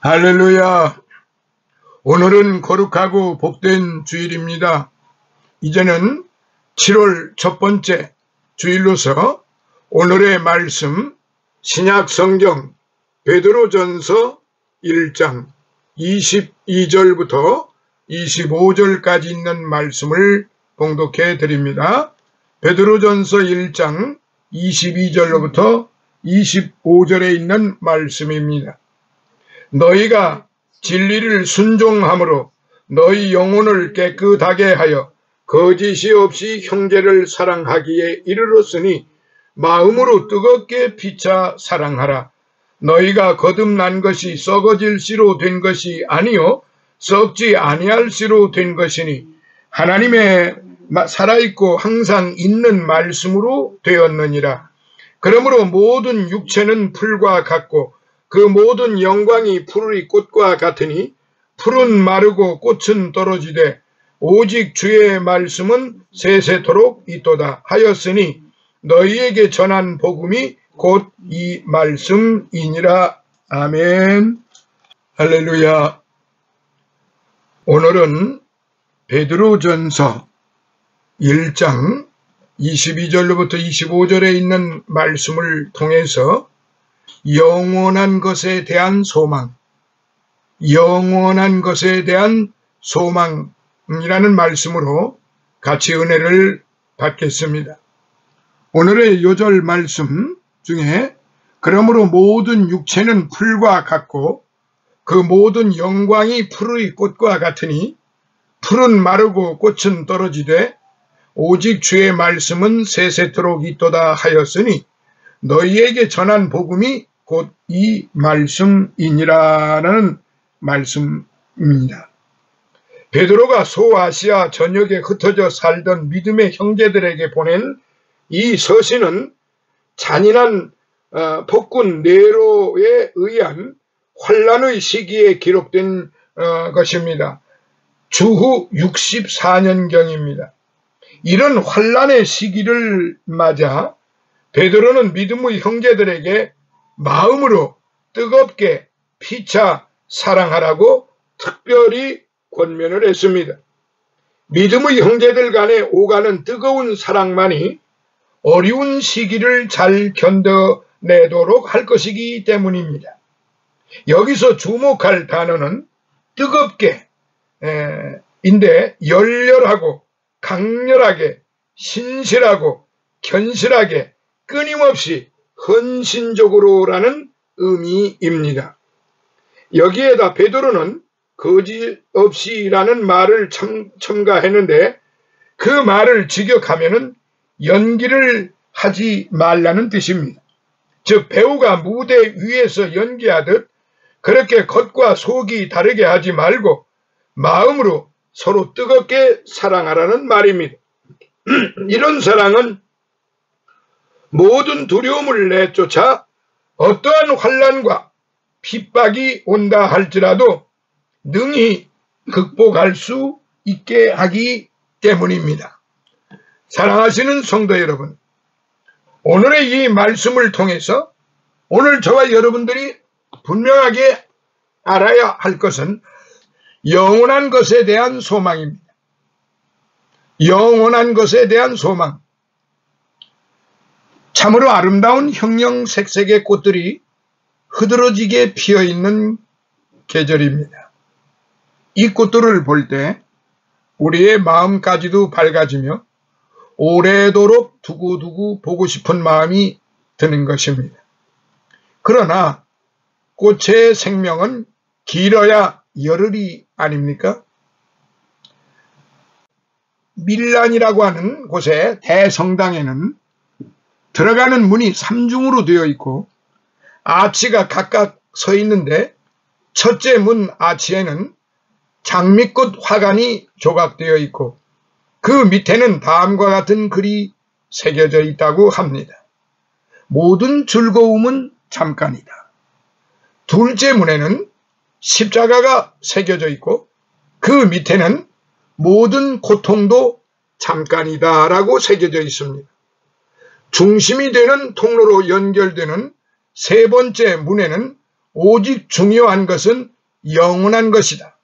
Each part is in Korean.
할렐루야. 오늘은 거룩하고 복된 주일입니다. 이제는 7월 첫 번째 주일로서 오늘의 말씀 신약 성경 베드로전서 1장 22절부터 25절까지 있는 말씀을 봉독해 드립니다. 베드로전서 1장 22절로부터 25절에 있는 말씀입니다. 너희가 진리를 순종함으로 너희 영혼을 깨끗하게 하여 거짓이 없이 형제를 사랑하기에 이르렀으니 마음으로 뜨겁게 피차 사랑하라. 너희가 거듭난 것이 썩어질 씨로 된 것이 아니요 썩지 아니할 씨로 된 것이니 하나님의 살아있고 항상 있는 말씀으로 되었느니라. 그러므로 모든 육체는 풀과 같고 그 모든 영광이 푸르리 꽃과 같으니 풀은 마르고 꽃은 떨어지되 오직 주의 말씀은 세세토록 있도다 하였으니 너희에게 전한 복음이 곧 이 말씀이니라. 아멘. 할렐루야. 오늘은 베드로전서 1장 22절로부터 25절에 있는 말씀을 통해서 영원한 것에 대한 소망, 영원한 것에 대한 소망이라는 말씀으로 같이 은혜를 받겠습니다. 오늘의 요절 말씀 중에 그러므로 모든 육체는 풀과 같고 그 모든 영광이 푸르리 꽃과 같으니 풀은 마르고 꽃은 떨어지되 오직 주의 말씀은 세세토록 있도다 하였으니 너희에게 전한 복음이 곧 이 말씀이니라는 말씀입니다. 베드로가 소아시아 전역에 흩어져 살던 믿음의 형제들에게 보낸 이 서신은 잔인한 폭군 네로에 의한 환란의 시기에 기록된 것입니다. 주후 64년경입니다. 이런 환란의 시기를 맞아 베드로는 믿음의 형제들에게 마음으로 뜨겁게 피차 사랑하라고 특별히 권면을 했습니다. 믿음의 형제들 간에 오가는 뜨거운 사랑만이 어려운 시기를 잘 견뎌내도록 할 것이기 때문입니다. 여기서 주목할 단어는 뜨겁게 인데 열렬하고 강렬하게 신실하고 견실하게 끊임없이 헌신적으로라는 의미입니다. 여기에다 베드로는 거짓 없이라는 말을 첨가했는데 그 말을 직역하면은 연기를 하지 말라는 뜻입니다. 즉 배우가 무대 위에서 연기하듯 그렇게 겉과 속이 다르게 하지 말고 마음으로 서로 뜨겁게 사랑하라는 말입니다. 이런 사랑은 모든 두려움을 내쫓아 어떠한 환난과 핍박이 온다 할지라도 능히 극복할 수 있게 하기 때문입니다. 사랑하시는 성도 여러분, 오늘의 이 말씀을 통해서 오늘 저와 여러분들이 분명하게 알아야 할 것은 영원한 것에 대한 소망입니다. 영원한 것에 대한 소망. 참으로 아름다운 형형색색의 꽃들이 흐드러지게 피어있는 계절입니다. 이 꽃들을 볼 때 우리의 마음까지도 밝아지며 오래도록 두고두고 보고 싶은 마음이 드는 것입니다. 그러나 꽃의 생명은 길어야 열흘이 아닙니까? 밀란이라고 하는 곳의 대성당에는 들어가는 문이 3중으로 되어 있고 아치가 각각 서 있는데 첫째 문 아치에는 장미꽃 화관이 조각되어 있고 그 밑에는 다음과 같은 글이 새겨져 있다고 합니다. 모든 즐거움은 잠깐이다. 둘째 문에는 십자가가 새겨져 있고 그 밑에는 모든 고통도 잠깐이다 라고 새겨져 있습니다. 중심이 되는 통로로 연결되는 세 번째 문에는 오직 중요한 것은 영원한 것이다.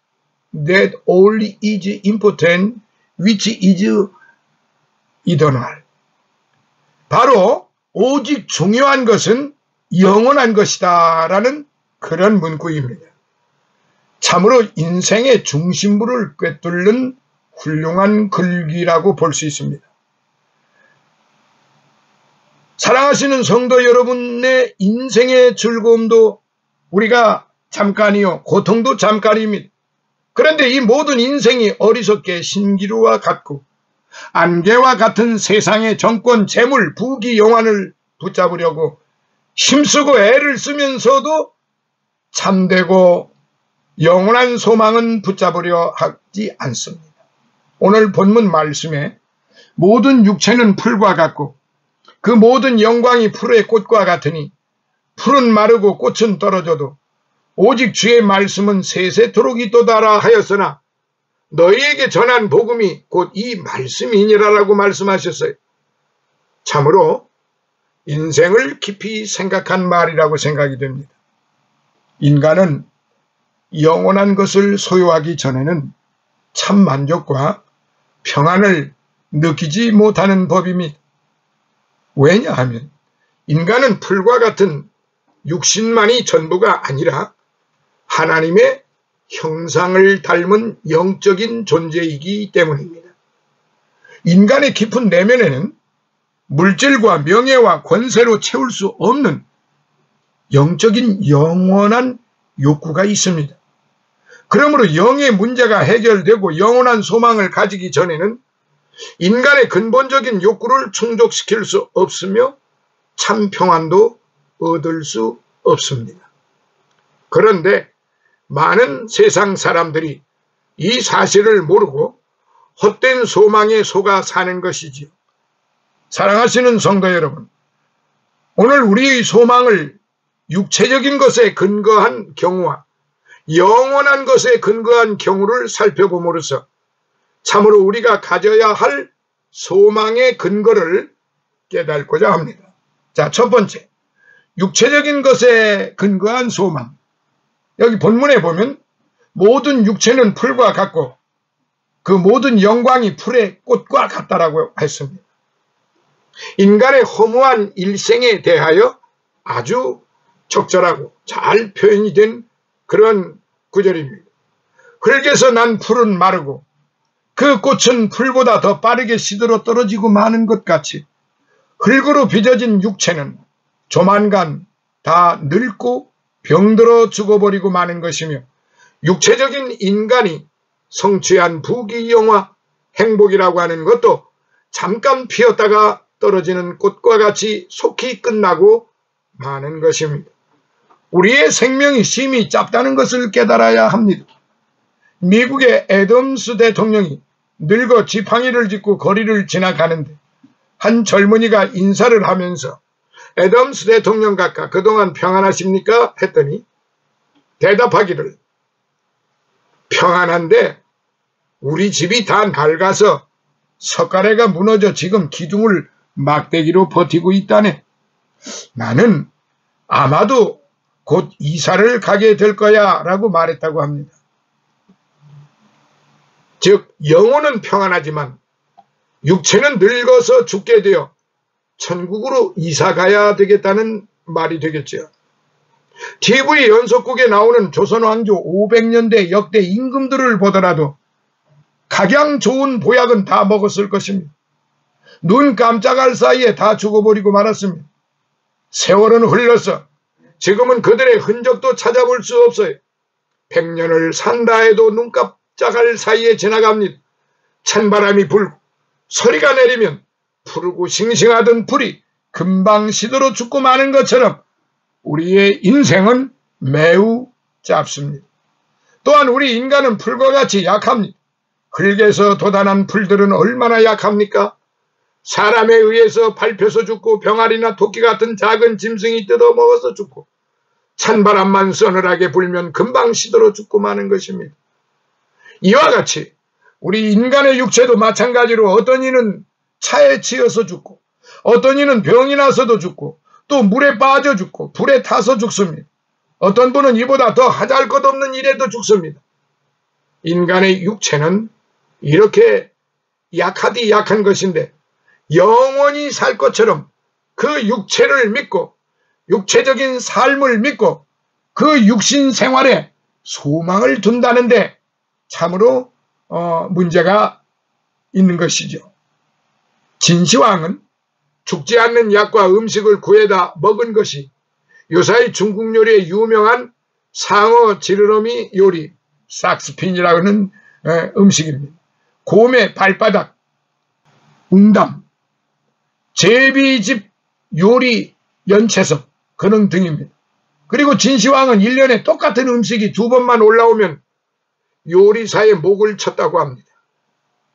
That all is important, which is eternal. 바로 오직 중요한 것은 영원한 것이다 라는 그런 문구입니다. 참으로 인생의 중심부를 꿰뚫는 훌륭한 글귀라고 볼 수 있습니다. 사랑하시는 성도 여러분의 인생의 즐거움도 우리가 잠깐이요, 고통도 잠깐입니다. 그런데 이 모든 인생이 어리석게 신기루와 같고 안개와 같은 세상의 정권, 재물, 부귀, 영화를 붙잡으려고 힘쓰고 애를 쓰면서도 참되고 영원한 소망은 붙잡으려 하지 않습니다. 오늘 본문 말씀에 모든 육체는 풀과 같고 그 모든 영광이 풀의 꽃과 같으니 풀은 마르고 꽃은 떨어져도 오직 주의 말씀은 세세토록 있도다라 하였으나 너희에게 전한 복음이 곧 이 말씀이니라라고 말씀하셨어요. 참으로 인생을 깊이 생각한 말이라고 생각이 됩니다. 인간은 영원한 것을 소유하기 전에는 참 만족과 평안을 느끼지 못하는 법입니다. 왜냐하면 인간은 풀과 같은 육신만이 전부가 아니라 하나님의 형상을 닮은 영적인 존재이기 때문입니다. 인간의 깊은 내면에는 물질과 명예와 권세로 채울 수 없는 영적인 영원한 욕구가 있습니다. 그러므로 영의 문제가 해결되고 영원한 소망을 가지기 전에는 인간의 근본적인 욕구를 충족시킬 수 없으며 참 평안도 얻을 수 없습니다. 그런데 많은 세상 사람들이 이 사실을 모르고 헛된 소망에 속아 사는 것이지요. 사랑하시는 성도 여러분, 오늘 우리의 소망을 육체적인 것에 근거한 경우와 영원한 것에 근거한 경우를 살펴봄으로써 참으로 우리가 가져야 할 소망의 근거를 깨닫고자 합니다. 자, 첫 번째, 육체적인 것에 근거한 소망. 여기 본문에 보면 모든 육체는 풀과 같고 그 모든 영광이 풀의 꽃과 같다라고 했습니다. 인간의 허무한 일생에 대하여 아주 적절하고 잘 표현이 된 그런 구절입니다. 흙에서 난 풀은 마르고 그 꽃은 풀보다 더 빠르게 시들어 떨어지고 마는 것 같이 흙으로 빚어진 육체는 조만간 다 늙고 병들어 죽어버리고 마는 것이며 육체적인 인간이 성취한 부귀, 영화, 행복이라고 하는 것도 잠깐 피었다가 떨어지는 꽃과 같이 속히 끝나고 마는 것입니다. 우리의 생명이 심히 짧다는 것을 깨달아야 합니다. 미국의 애덤스 대통령이 늙어 지팡이를 짚고 거리를 지나가는데 한 젊은이가 인사를 하면서 애덤스 대통령 각하 그동안 평안하십니까? 했더니 대답하기를 평안한데 우리 집이 다 낡아서 석가래가 무너져 지금 기둥을 막대기로 버티고 있다네. 나는 아마도 곧 이사를 가게 될 거야 라고 말했다고 합니다. 즉 영혼은 평안하지만 육체는 늙어서 죽게 되어 천국으로 이사 가야 되겠다는 말이 되겠죠. TV 연속극에 나오는 조선왕조 500년대 역대 임금들을 보더라도 각양 좋은 보약은 다 먹었을 것입니다. 눈 깜짝할 사이에 다 죽어버리고 말았습니다. 세월은 흘러서 지금은 그들의 흔적도 찾아볼 수 없어요. 100년을 산다 해도 눈 깜짝할 사이에 지나갑니다. 찬바람이 불고 서리가 내리면 푸르고 싱싱하던 풀이 금방 시들어 죽고 마는 것처럼 우리의 인생은 매우 짧습니다. 또한 우리 인간은 풀과 같이 약합니다. 흙에서 돋아난 풀들은 얼마나 약합니까? 사람에 의해서 밟혀서 죽고 병아리나 토끼 같은 작은 짐승이 뜯어먹어서 죽고 찬바람만 서늘하게 불면 금방 시들어 죽고 마는 것입니다. 이와 같이 우리 인간의 육체도 마찬가지로 어떤 이는 차에 치여서 죽고 어떤 이는 병이 나서도 죽고 또 물에 빠져 죽고 불에 타서 죽습니다. 어떤 분은 이보다 더 하잘것없는 일에도 죽습니다. 인간의 육체는 이렇게 약하디 약한 것인데 영원히 살 것처럼 그 육체를 믿고 육체적인 삶을 믿고 그 육신 생활에 소망을 둔다는데 참으로 문제가 있는 것이죠. 진시황은 죽지 않는 약과 음식을 구해다 먹은 것이 요사이 중국 요리의 유명한 상어 지느러미 요리 싹스핀이라고 하는 음식입니다. 곰의 발바닥, 웅담, 제비집 요리 연채석 그런 등입니다. 그리고 진시황은 1년에 똑같은 음식이 2번만 올라오면 요리사의 목을 쳤다고 합니다.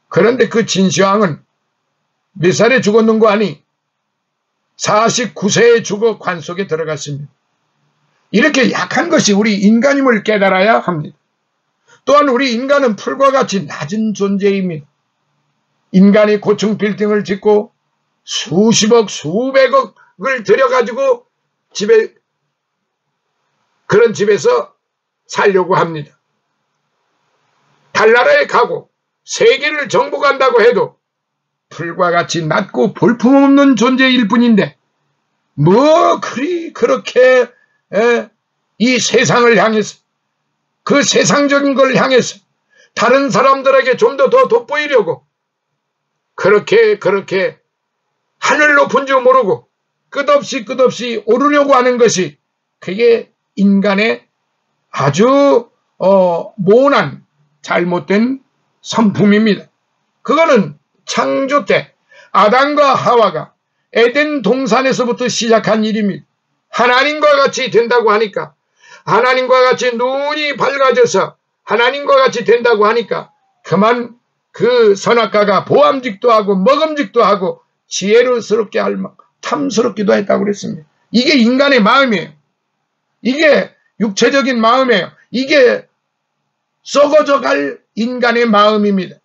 그런데 그 진시황은 몇 살에 죽었는고 하니 49세에 죽어 관 속에 들어갔습니다. 이렇게 약한 것이 우리 인간임을 깨달아야 합니다. 또한 우리 인간은 풀과 같이 낮은 존재입니다. 인간이 고층 빌딩을 짓고 수십억 수백억을 들여가지고 그런 집에서 살려고 합니다. 달나라에 가고 세계를 정복한다고 해도 풀과 같이 낮고 볼품없는 존재일 뿐인데 뭐 그렇게 이 세상을 향해서 그 세상적인 걸 향해서 다른 사람들에게 좀 더 돋보이려고 그렇게 하늘 높은 줄 모르고 끝없이 오르려고 하는 것이 그게 인간의 아주 모난 잘못된 성품입니다. 그거는 창조 때 아담과 하와가 에덴 동산에서부터 시작한 일입니다. 하나님과 같이 된다고 하니까 하나님과 같이 눈이 밝아져서 하나님과 같이 된다고 하니까 그만 그 선악과가 보암직도 하고 먹음직도 하고 지혜롭게 할 막 탐스럽기도 했다고 그랬습니다. 이게 인간의 마음이에요. 이게 육체적인 마음이에요. 이게 썩어져 갈 인간의 마음입니다.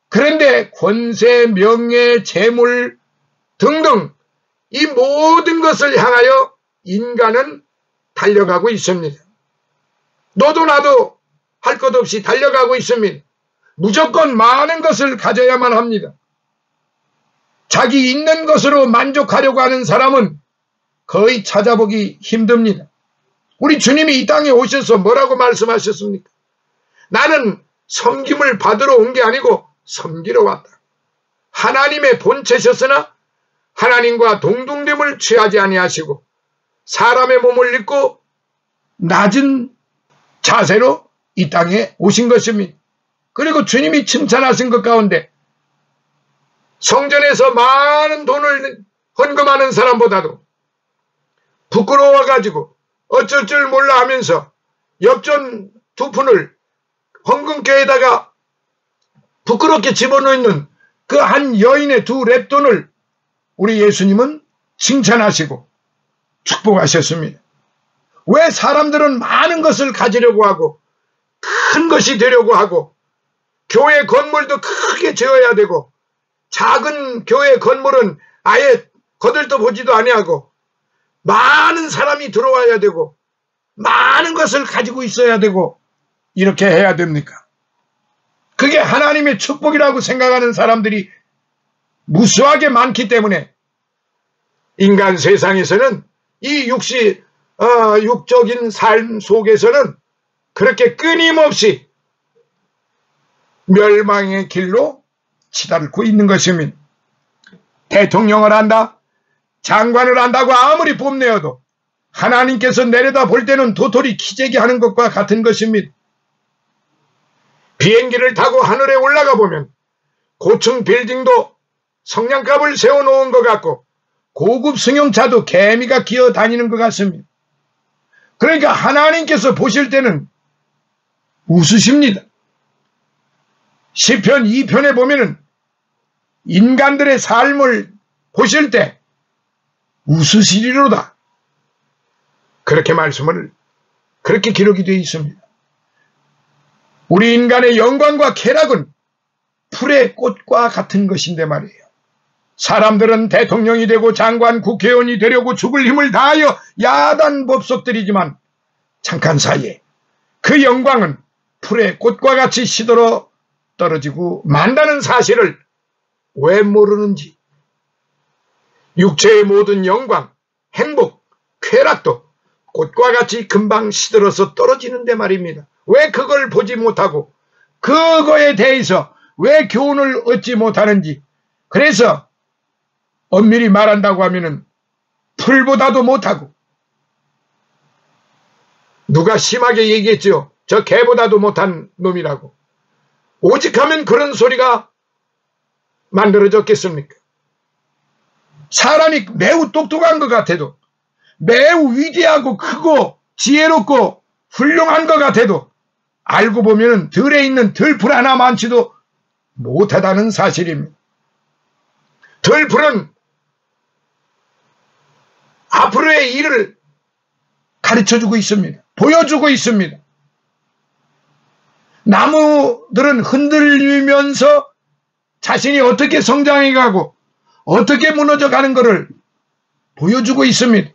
그런데 권세, 명예, 재물 등등 이 모든 것을 향하여 인간은 달려가고 있습니다. 너도 나도 할 것 없이 달려가고 있습니다. 무조건 많은 것을 가져야만 합니다. 자기 있는 것으로 만족하려고 하는 사람은 거의 찾아보기 힘듭니다. 우리 주님이 이 땅에 오셔서 뭐라고 말씀하셨습니까? 나는 섬김을 받으러 온 게 아니고 섬기러 왔다. 하나님의 본체셨으나 하나님과 동등됨을 취하지 아니하시고 사람의 몸을 입고 낮은 자세로 이 땅에 오신 것입니다. 그리고 주님이 칭찬하신 것 가운데 성전에서 많은 돈을 헌금하는 사람보다도 부끄러워가지고 어쩔 줄 몰라 하면서 엽전 2푼을 헌금께에다가 부끄럽게 집어넣는 그 한 여인의 2렙돈을 우리 예수님은 칭찬하시고 축복하셨습니다. 왜 사람들은 많은 것을 가지려고 하고 큰 것이 되려고 하고 교회 건물도 크게 지어야 되고 작은 교회 건물은 아예 거들떠 보지도 아니하고 많은 사람이 들어와야 되고 많은 것을 가지고 있어야 되고 이렇게 해야 됩니까? 그게 하나님의 축복이라고 생각하는 사람들이 무수하게 많기 때문에 인간 세상에서는 이 육적인 삶 속에서는 그렇게 끊임없이 멸망의 길로 치달고 있는 것입니다. 대통령을 한다, 장관을 한다고 아무리 뽐내어도 하나님께서 내려다 볼 때는 도토리 키재기 하는 것과 같은 것입니다. 비행기를 타고 하늘에 올라가 보면 고층 빌딩도 성냥갑을 세워놓은 것 같고 고급 승용차도 개미가 기어 다니는 것 같습니다. 그러니까 하나님께서 보실 때는 웃으십니다. 시편 2편에 보면은 인간들의 삶을 보실 때 웃으시리로다. 그렇게 그렇게 기록이 되어 있습니다. 우리 인간의 영광과 쾌락은 풀의 꽃과 같은 것인데 말이에요. 사람들은 대통령이 되고 장관, 국회의원이 되려고 죽을 힘을 다하여 야단 법석들이지만 잠깐 사이에 그 영광은 풀의 꽃과 같이 시들어 떨어지고 만다는 사실을 왜 모르는지. 육체의 모든 영광, 행복, 쾌락도 꽃과 같이 금방 시들어서 떨어지는데 말입니다. 왜 그걸 보지 못하고 그거에 대해서 왜 교훈을 얻지 못하는지. 그래서 엄밀히 말한다고 하면은 풀보다도 못하고, 누가 심하게 얘기했죠. 저 개보다도 못한 놈이라고. 오직 하면 그런 소리가 만들어졌겠습니까? 사람이 매우 똑똑한 것 같아도, 매우 위대하고 크고 지혜롭고 훌륭한 것 같아도 알고 보면 들에 있는 들풀 하나 많지도 못하다는 사실입니다. 들풀은 앞으로의 일을 가르쳐주고 있습니다. 보여주고 있습니다. 나무들은 흔들리면서 자신이 어떻게 성장해가고 어떻게 무너져가는 것을 보여주고 있습니다.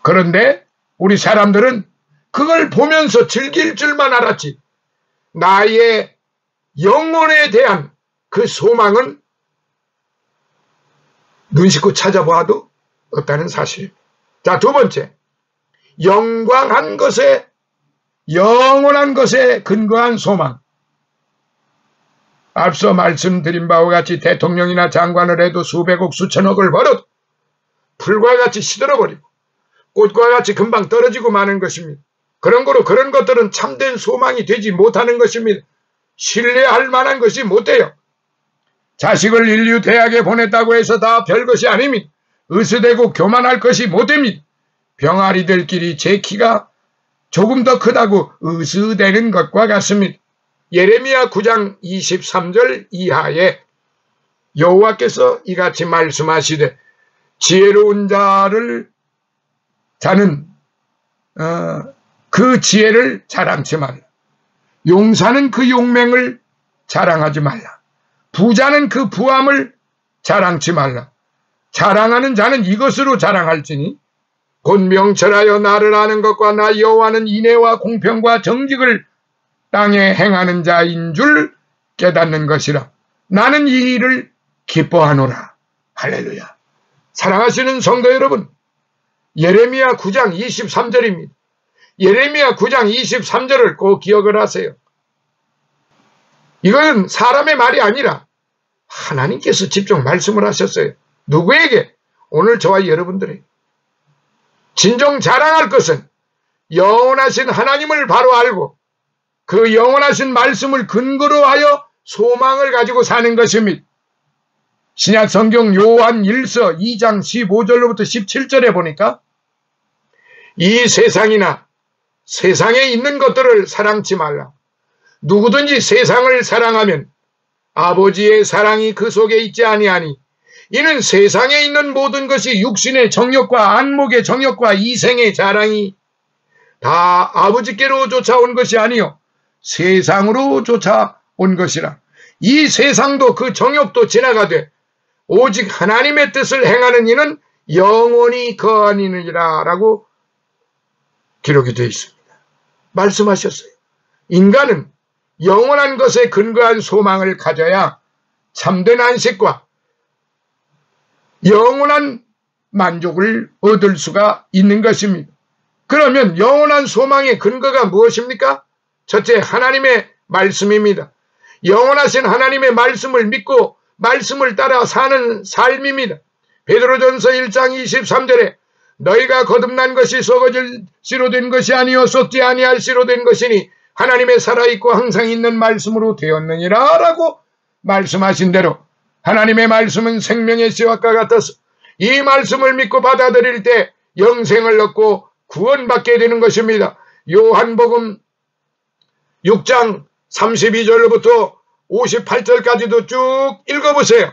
그런데 우리 사람들은 그걸 보면서 즐길 줄만 알았지, 나의 영혼에 대한 그 소망은 눈 씻고 찾아봐도 없다는 사실입니다. 자, 두 번째, 영원한 것에 근거한 소망. 앞서 말씀드린 바와 같이 대통령이나 장관을 해도 수백억 수천억을 벌어도 풀과 같이 시들어버리고 꽃과 같이 금방 떨어지고 마는 것입니다. 그런 거로 그런 것들은 참된 소망이 되지 못하는 것입니다. 신뢰할 만한 것이 못 돼요. 자식을 인류 대학에 보냈다고 해서 다 별것이 아닙니다. 으스대고 교만할 것이 못 됩니다. 병아리들끼리 제 키가 조금 더 크다고 으스대는 것과 같습니다. 예레미야 9장 23절 이하에 여호와께서 이같이 말씀하시되, 지혜로운 자는 그 지혜를 자랑치 말라. 용사는 그 용맹을 자랑하지 말라. 부자는 그 부함을 자랑치 말라. 자랑하는 자는 이것으로 자랑할지니 곧 명철하여 나를 아는 것과 나 여호와는 인애와 공평과 정직을 땅에 행하는 자인 줄 깨닫는 것이라. 나는 이 일을 기뻐하노라. 할렐루야. 사랑하시는 성도 여러분, 예레미야 9장 23절입니다. 예레미야 9장 23절을 꼭 기억을 하세요. 이건 사람의 말이 아니라 하나님께서 직접 말씀을 하셨어요. 누구에게? 오늘 저와 여러분들에게. 진정 자랑할 것은 영원하신 하나님을 바로 알고 그 영원하신 말씀을 근거로 하여 소망을 가지고 사는 것입니다. 신약 성경 요한 1서 2장 15절로부터 17절에 보니까 이 세상이나 세상에 있는 것들을 사랑치 말라. 누구든지 세상을 사랑하면 아버지의 사랑이 그 속에 있지 아니하니 이는 세상에 있는 모든 것이 육신의 정욕과 안목의 정욕과 이생의 자랑이 다 아버지께로 쫓아온 것이 아니요 세상으로 쫓아온 것이라. 이 세상도 그 정욕도 지나가되 오직 하나님의 뜻을 행하는 이는 영원히 거하니라 라고 기록이 되어 있습니다. 말씀하셨어요. 인간은 영원한 것에 근거한 소망을 가져야 참된 안식과 영원한 만족을 얻을 수가 있는 것입니다. 그러면 영원한 소망의 근거가 무엇입니까? 첫째, 하나님의 말씀입니다. 영원하신 하나님의 말씀을 믿고 말씀을 따라 사는 삶입니다. 베드로전서 1장 23절에 너희가 거듭난 것이 썩어질 씨로 된 것이 아니요 썩지 아니할 씨로 된 것이니 하나님의 살아있고 항상 있는 말씀으로 되었느니라 라고 말씀하신 대로 하나님의 말씀은 생명의 씨와과 같아서 이 말씀을 믿고 받아들일 때 영생을 얻고 구원받게 되는 것입니다. 요한복음 6장 32절부터 58절까지도 쭉 읽어보세요.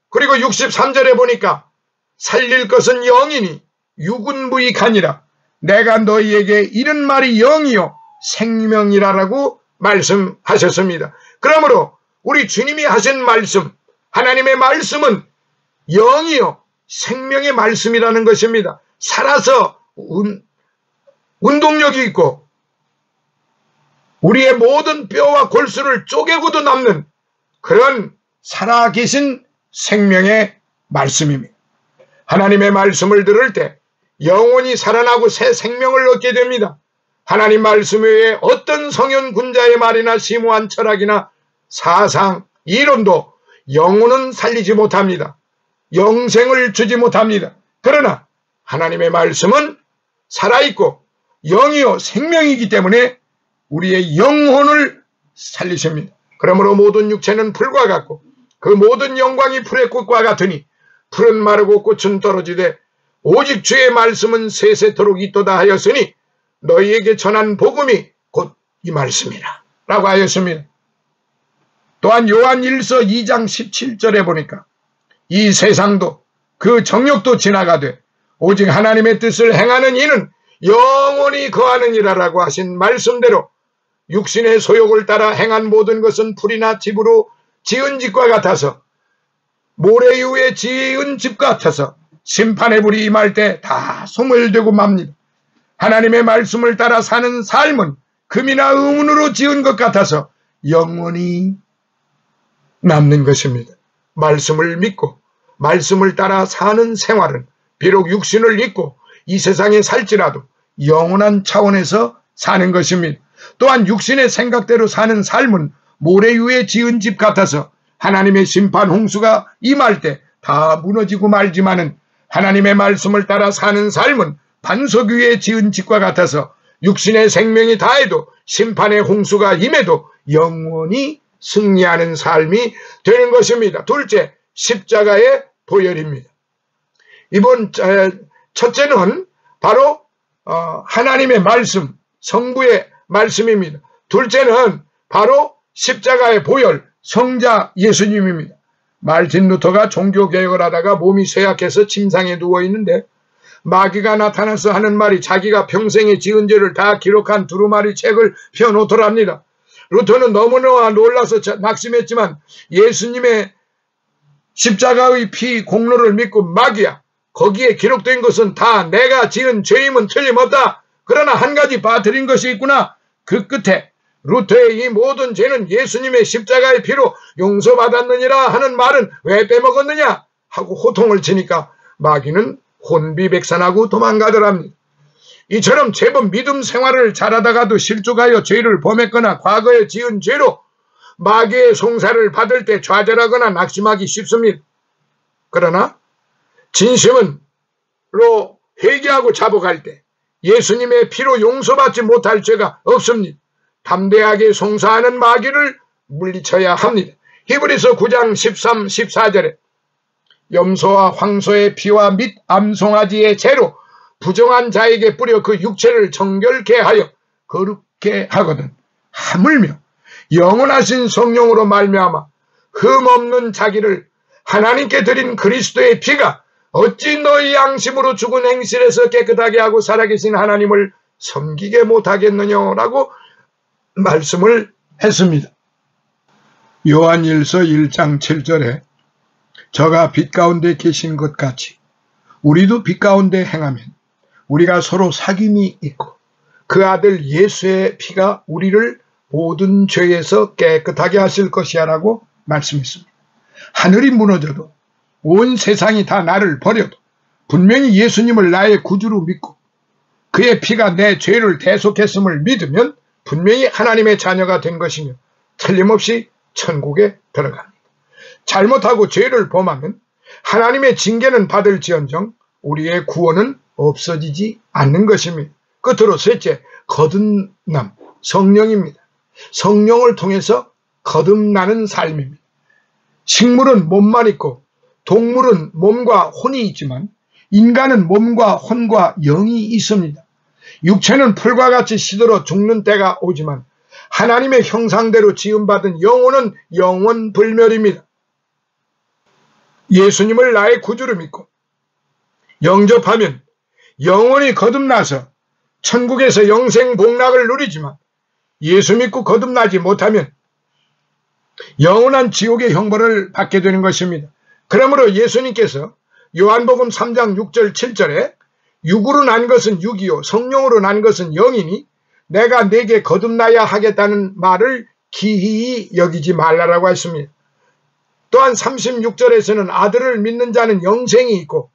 그리고 63절에 보니까 살릴 것은 영이니 육은 무익하니라. 내가 너희에게 이런 말이 영이요 생명이라라고 말씀하셨습니다. 그러므로 우리 주님이 하신 말씀, 하나님의 말씀은 영이요 생명의 말씀이라는 것입니다. 살아서 운동력이 있고 우리의 모든 뼈와 골수를 쪼개고도 남는 그런 살아계신 생명의 말씀입니다. 하나님의 말씀을 들을 때 영혼이 살아나고 새 생명을 얻게 됩니다. 하나님 말씀 외에 어떤 성현 군자의 말이나 심오한 철학이나 사상, 이론도 영혼은 살리지 못합니다. 영생을 주지 못합니다. 그러나 하나님의 말씀은 살아있고 영이요 생명이기 때문에 우리의 영혼을 살리십니다. 그러므로 모든 육체는 풀과 같고 그 모든 영광이 풀의 꽃과 같으니 풀은 마르고 꽃은 떨어지되 오직 주의 말씀은 세세토록 있도다 하였으니 너희에게 전한 복음이 곧 이 말씀이라 라고 하였습니다. 또한 요한 1서 2장 17절에 보니까 이 세상도 그 정욕도 지나가되 오직 하나님의 뜻을 행하는 이는 영원히 거하느니라 라고 하신 말씀대로 육신의 소욕을 따라 행한 모든 것은 풀이나 집으로 지은 집과 같아서 모래 위에 지은 집 같아서 심판의 불이 임할 때 다 소멸되고 맙니다. 하나님의 말씀을 따라 사는 삶은 금이나 은으로 지은 것 같아서 영원히 남는 것입니다. 말씀을 믿고 말씀을 따라 사는 생활은 비록 육신을 입고 이 세상에 살지라도 영원한 차원에서 사는 것입니다. 또한 육신의 생각대로 사는 삶은 모래 위에 지은 집 같아서 하나님의 심판 홍수가 임할 때 다 무너지고 말지만은 하나님의 말씀을 따라 사는 삶은 반석 위에 지은 집과 같아서 육신의 생명이 다해도 심판의 홍수가 임해도 영원히 승리하는 삶이 되는 것입니다. 둘째, 십자가의 보혈입니다. 이번 첫째는 바로 하나님의 말씀, 성부의 말씀입니다. 둘째는 바로 십자가의 보혈, 성자 예수님입니다. 말틴 루터가 종교개혁을 하다가 몸이 쇠약해서 침상에 누워있는데 마귀가 나타나서 하는 말이 자기가 평생에 지은 죄를 다 기록한 두루마리 책을 펴놓더랍니다. 루터는 너무나 놀라서 낙심했지만 예수님의 십자가의 피 공로를 믿고 마귀야, 거기에 기록된 것은 다 내가 지은 죄임은 틀림없다. 그러나 한 가지 빠뜨린 것이 있구나. 그 끝에 루터의 이 모든 죄는 예수님의 십자가의 피로 용서받았느니라 하는 말은 왜 빼먹었느냐 하고 호통을 치니까 마귀는 혼비백산하고 도망가더랍니다. 이처럼 제법 믿음 생활을 잘하다가도 실족하여 죄를 범했거나 과거에 지은 죄로 마귀의 송사를 받을 때 좌절하거나 낙심하기 쉽습니다. 그러나 진심으로 회개하고 자복할 때 예수님의 피로 용서받지 못할 죄가 없습니다. 담대하게 송사하는 마귀를 물리쳐야 합니다. 히브리서 9장 13, 14절에 염소와 황소의 피와 및 암송아지의 재로 부정한 자에게 뿌려 그 육체를 정결케 하여 거룩게 하거든. 하물며 영원하신 성령으로 말미암아 흠없는 자기를 하나님께 드린 그리스도의 피가 어찌 너희 양심으로 죽은 행실에서 깨끗하게 하고 살아계신 하나님을 섬기게 못하겠느냐라고 말씀을 했습니다. 요한일서 1장 7절에 저가 빛 가운데 계신 것 같이 우리도 빛 가운데 행하면 우리가 서로 사귐이 있고 그 아들 예수의 피가 우리를 모든 죄에서 깨끗하게 하실 것이야 라고 말씀했습니다. 하늘이 무너져도 온 세상이 다 나를 버려도 분명히 예수님을 나의 구주로 믿고 그의 피가 내 죄를 대속했음을 믿으면 분명히 하나님의 자녀가 된 것이며 틀림없이 천국에 들어갑니다. 잘못하고 죄를 범하면 하나님의 징계는 받을지언정 우리의 구원은 없어지지 않는 것입니다. 끝으로 셋째, 거듭남, 성령입니다. 성령을 통해서 거듭나는 삶입니다. 식물은 몸만 있고 동물은 몸과 혼이 있지만 인간은 몸과 혼과 영이 있습니다. 육체는 풀과 같이 시들어 죽는 때가 오지만 하나님의 형상대로 지음받은 영혼은 영원불멸입니다. 예수님을 나의 구주로 믿고 영접하면 영원히 거듭나서 천국에서 영생 복락을 누리지만 예수 믿고 거듭나지 못하면 영원한 지옥의 형벌을 받게 되는 것입니다. 그러므로 예수님께서 요한복음 3장 6절 7절에 육으로 난 것은 육이요 성령으로 난 것은 영이니 내가 네게 거듭나야 하겠다는 말을 기이히 여기지 말라라고 했습니다. 또한 36절에서는 아들을 믿는 자는 영생이 있고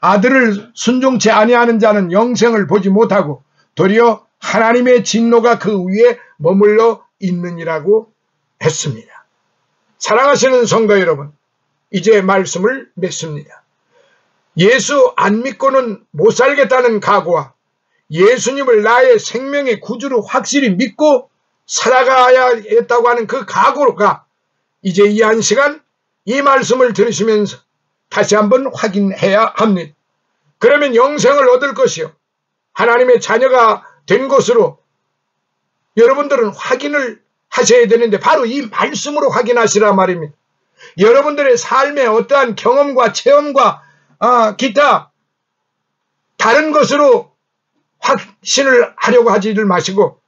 아들을 순종치 아니하는 자는 영생을 보지 못하고 도리어 하나님의 진노가 그 위에 머물러 있느니라고 했습니다. 사랑하시는 성도 여러분, 이제 말씀을 맺습니다. 예수 안 믿고는 못 살겠다는 각오와 예수님을 나의 생명의 구주로 확실히 믿고 살아가야겠다고 하는 그 각오가 이제 이 한 시간 이 말씀을 들으시면서 다시 한번 확인해야 합니다. 그러면 영생을 얻을 것이요 하나님의 자녀가 된 것으로 여러분들은 확인을 하셔야 되는데 바로 이 말씀으로 확인하시라 말입니다. 여러분들의 삶의 어떠한 경험과 체험과 기타 다른 것으로 확신을 하려고 하지를 마시고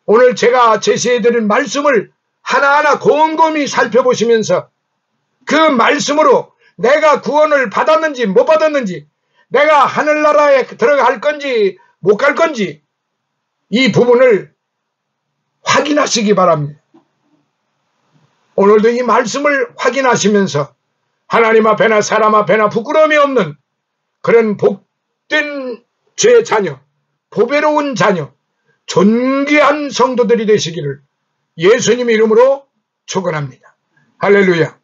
오늘 제가 제시해드린 말씀을 하나하나 곰곰이 살펴보시면서 그 말씀으로 내가 구원을 받았는지 못 받았는지 내가 하늘나라에 들어갈 건지 못 갈 건지 이 부분을 확인하시기 바랍니다. 오늘도 이 말씀을 확인하시면서 하나님 앞에나 사람 앞에나 부끄러움이 없는 그런 복된 죄 자녀, 보배로운 자녀, 존귀한 성도들이 되시기를 예수님 이름으로 축원합니다. 할렐루야.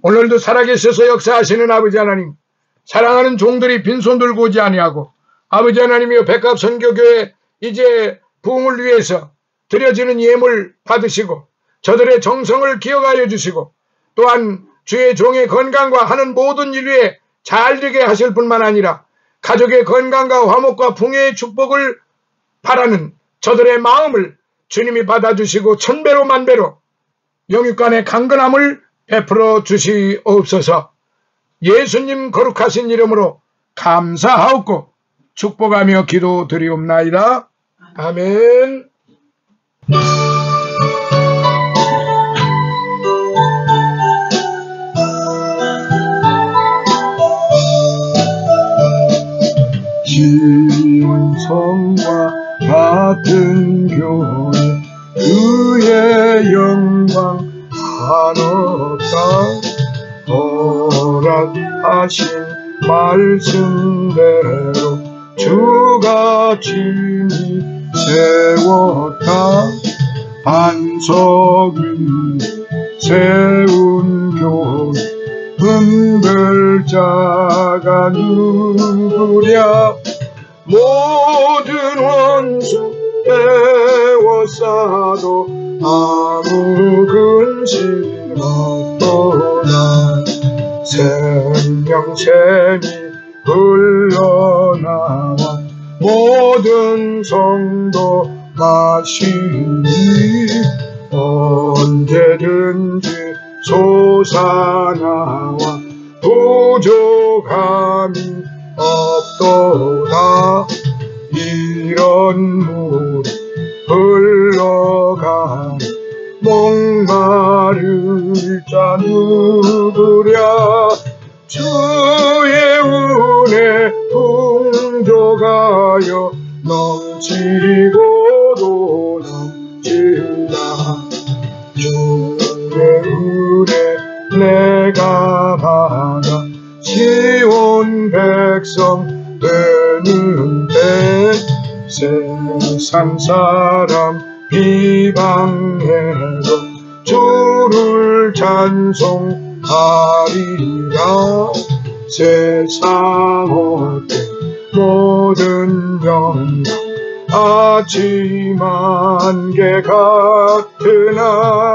오늘도 살아계셔서 역사하시는 아버지 하나님, 사랑하는 종들이 빈손 들고 오지 아니하고 아버지 하나님이여 백합선교교회 이제 부흥을 위해서 드려지는 예물 받으시고 저들의 정성을 기억하여 주시고 또한 주의 종의 건강과 하는 모든 일 위에 잘 되게 하실 뿐만 아니라 가족의 건강과 화목과 풍요의 축복을 바라는 저들의 마음을 주님이 받아주시고 천배로 만배로 영육간의 강건함을 베풀어 주시옵소서. 예수님 거룩하신 이름으로 감사하옵고 축복하며 기도드리옵나이다. 아멘. 지원성과 같은 교회 그의 영광 한없다. 허락하신 말씀대로 주가 친히 세웠다. 반석 위 세운 교회 흔들자가 누구랴. 모든 원수 배워싸도 아무 근심 없도다. 생명샘이 흘러나와 모든 성도 마시니 언제든지 솟아나와 부족함이 없도다. 이런 물이 흘러가니 목마를 자 누구랴. 주의 은혜 풍족하여 넘치고도 넘친다. 주의 은혜 내가 받아 시온 백성 되는데 세상 사람 비방해도 주를 찬송하리라. 세상 어때 모든 영광 아침 안개 같으나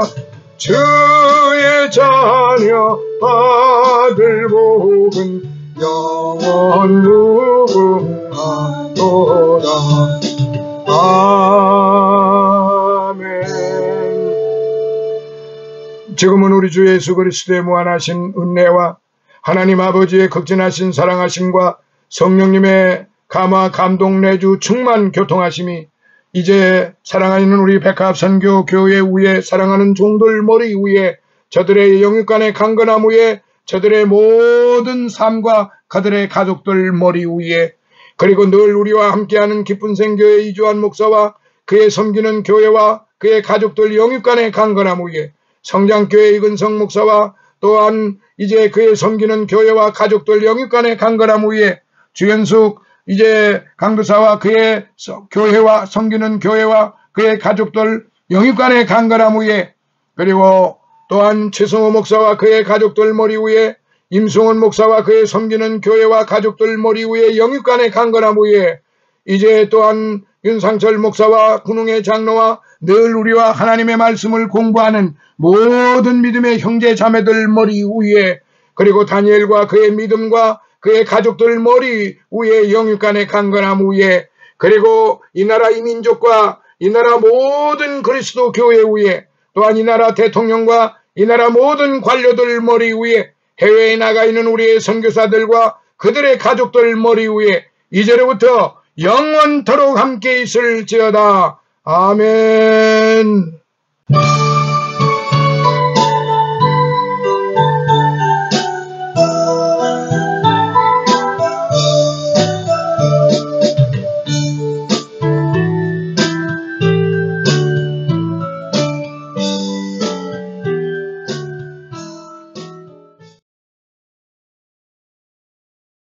주의 자녀 아들 복은 영원 무궁하도다. 아멘. 지금은 우리 주 예수 그리스도의 무한하신 은혜와 하나님 아버지의 극진하신 사랑하심과 성령님의 감화 감동 내주 충만 교통하심이 이제 사랑하는 우리 백합선교 교회 위에 사랑하는 종들 머리 위에 저들의 영육간의 강건함 위에 저들의 모든 삶과 그들의 가족들 머리 위에 그리고 늘 우리와 함께하는 기쁜 생교회 이주환 목사와 그의 섬기는 교회와 그의 가족들 영육간의 강건함 위에 성장교회 이근성 목사와 또한 이제 그의 섬기는 교회와 가족들 영육간의 강건함 위에 주현숙 이제 강도사와 그의 교회와 섬기는 교회와 그의 가족들 영육간의 강건함 위에 그리고 또한 최성호 목사와 그의 가족들 머리 위에 임승원 목사와 그의 섬기는 교회와 가족들 머리 위에 영육간의 강건함 위에 이제 또한 윤상철 목사와 군웅의 장로와 늘 우리와 하나님의 말씀을 공부하는 모든 믿음의 형제 자매들 머리 위에 그리고 다니엘과 그의 믿음과 그의 가족들 머리 위에 영육간의 강건함 위에 그리고 이 나라 이 민족과 이 나라 모든 그리스도 교회 위에 또한 이 나라 대통령과 이 나라 모든 관료들 머리 위에 해외에 나가 있는 우리의 선교사들과 그들의 가족들 머리 위에 이제로부터 영원토록 함께 있을지어다. 아멘.